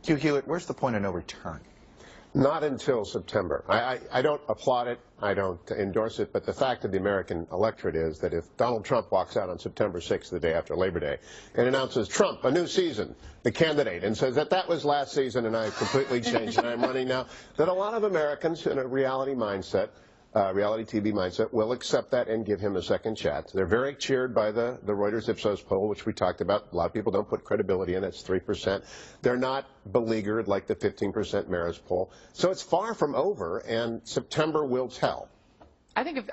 Hugh Hewitt, where's the point of no return? Not until September. I don't applaud it. I don't endorse it. But the fact of the American electorate is that if Donald Trump walks out on September 6th, the day after Labor Day, and announces Trump, a new season, the candidate, and says that was last season and I completely changed and I'm running now, that a lot of Americans in a reality mindset, reality TV mindset, will accept that and give him a second chance. They're very cheered by the Reuters Ipsos poll, which we talked about. A lot of people don't put credibility in it. It's 3%. They're not beleaguered like the 15% Marist poll. So it's far from over, and September will tell. I think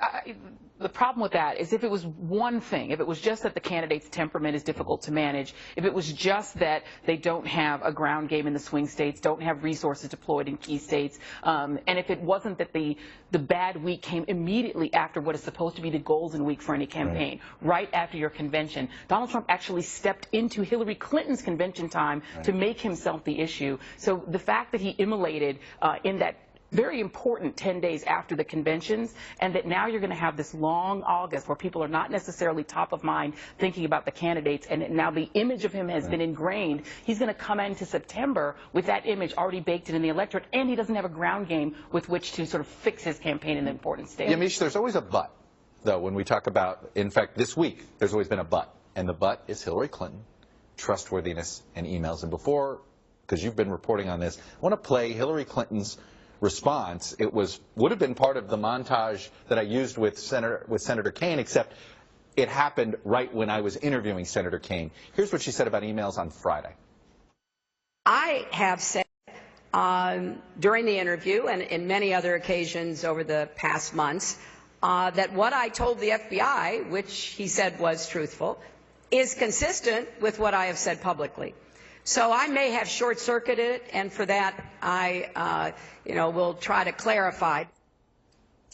the problem with that is if it was one thing, if it was just that the candidate's temperament is difficult to manage, if it was just that they don't have a ground game in the swing states, don't have resources deployed in key states, and if it wasn't that the bad week came immediately after what is supposed to be the golden week for any campaign, right after your convention, Donald Trump actually stepped into Hillary Clinton's convention time to make himself the issue. So the fact that he immolated in that very important 10 days after the conventions, and that now you're going to have this long August where people are not necessarily top of mind thinking about the candidates, and now the image of him has been ingrained. He's going to come into September with that image already baked in the electorate, and he doesn't have a ground game with which to sort of fix his campaign in the important states. Yeah, Mish, there's always a but, though, when we talk about, in fact, this week, there's always been a but, and the but is Hillary Clinton, trustworthiness, and emails. And before, because you've been reporting on this, I want to play Hillary Clinton's response. It would have been part of the montage that I used with Senator Kaine, except it happened right when I was interviewing Senator Kaine. Here's what she said about emails on Friday. I have said during the interview and in many other occasions over the past months that what I told the FBI, which he said was truthful, is consistent with what I have said publicly. So I may have short-circuited it, and for that I, will try to clarify.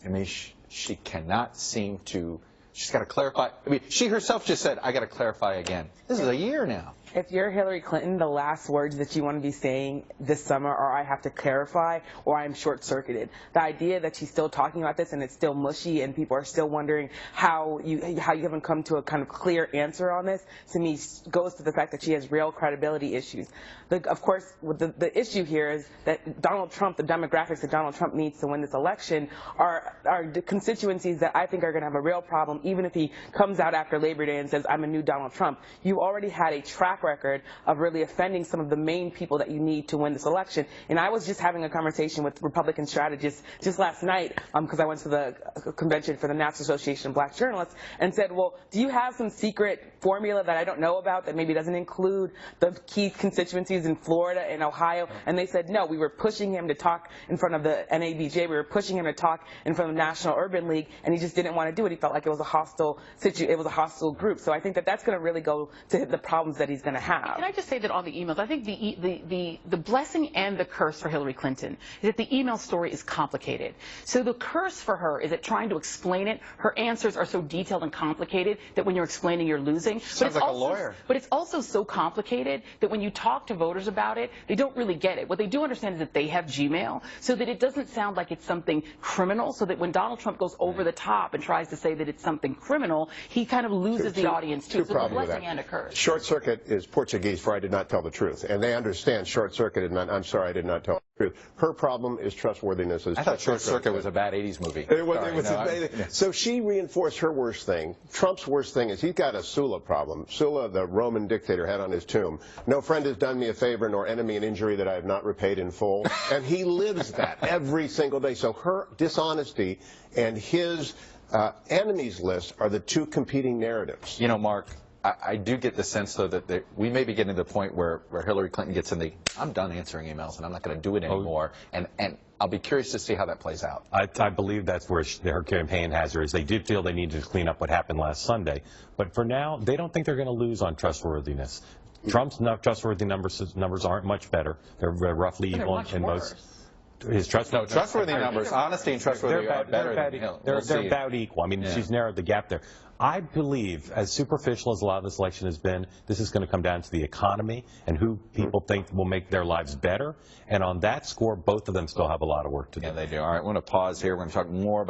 I mean, she cannot seem to. She's got to clarify. I mean, she herself just said, "I got to clarify again." This is a year now. If you're Hillary Clinton, the last words that you want to be saying this summer are, "I have to clarify," or "I'm short-circuited." The idea that she's still talking about this and it's still mushy and people are still wondering how you haven't come to a kind of clear answer on this, to me, goes to the fact that she has real credibility issues. Of course, the issue here is that Donald Trump, the demographics that Donald Trump needs to win this election are the constituencies that I think are going to have a real problem, even if he comes out after Labor Day and says, "I'm a new Donald Trump." You already had a track record of really offending some of the main people that you need to win this election. And I was just having a conversation with Republican strategists just last night because I went to the convention for the National Association of Black Journalists and said, well, do you have some secret formula that I don't know about that maybe doesn't include the key constituencies in Florida and Ohio? And they said, no, we were pushing him to talk in front of the NABJ. We were pushing him to talk in front of the National Urban League, and he just didn't want to do it. He felt like it was a hostile situation. It was a hostile group. So I think that that's going to really go to the problems that he's going to have. Can I just say that on the emails, I think the blessing and the curse for Hillary Clinton is that the email story is complicated. So the curse for her is that trying to explain it, her answers are so detailed and complicated that when you're explaining, you're losing. Sounds like a lawyer. But it's also so complicated that when you talk to voters about it, they don't really get it. What they do understand is that they have Gmail, so that it doesn't sound like it's something criminal, so that when Donald Trump goes over the top and tries to say that it's something criminal, he kind of loses the audience too. So the blessing and a curse. Short circuit is Portuguese for I did not tell the truth. And they understand short circuit and I'm sorry I did not tell the truth. Her problem is trustworthiness. I thought Short Circuit was a bad 80s movie. So she reinforced her worst thing. Trump's worst thing is he's got a Sulla problem. Sulla, the Roman dictator, had on his tomb, "No friend has done me a favor, nor enemy an injury that I have not repaid in full." And he lives that every single day. So her dishonesty and his enemies list are the two competing narratives. You know, Mark, I do get the sense, though, that we may be getting to the point where Hillary Clinton gets in the, "I'm done answering emails and I'm not going to do it anymore." And I'll be curious to see how that plays out. I believe that's where her campaign has her, is they did feel they needed to clean up what happened last Sunday. But for now, they don't think they're going to lose on trustworthiness. Trump's trustworthy numbers aren't much better. They're roughly equal in most. His trustworthy numbers, honesty and trustworthy are better than Hill. They're about equal. I mean, she's narrowed the gap there. I believe, as superficial as a lot of this election has been, this is going to come down to the economy and who people think will make their lives better. And on that score, both of them still have a lot of work to do. Yeah, they do. All right, I want to pause here. We're going to talk more about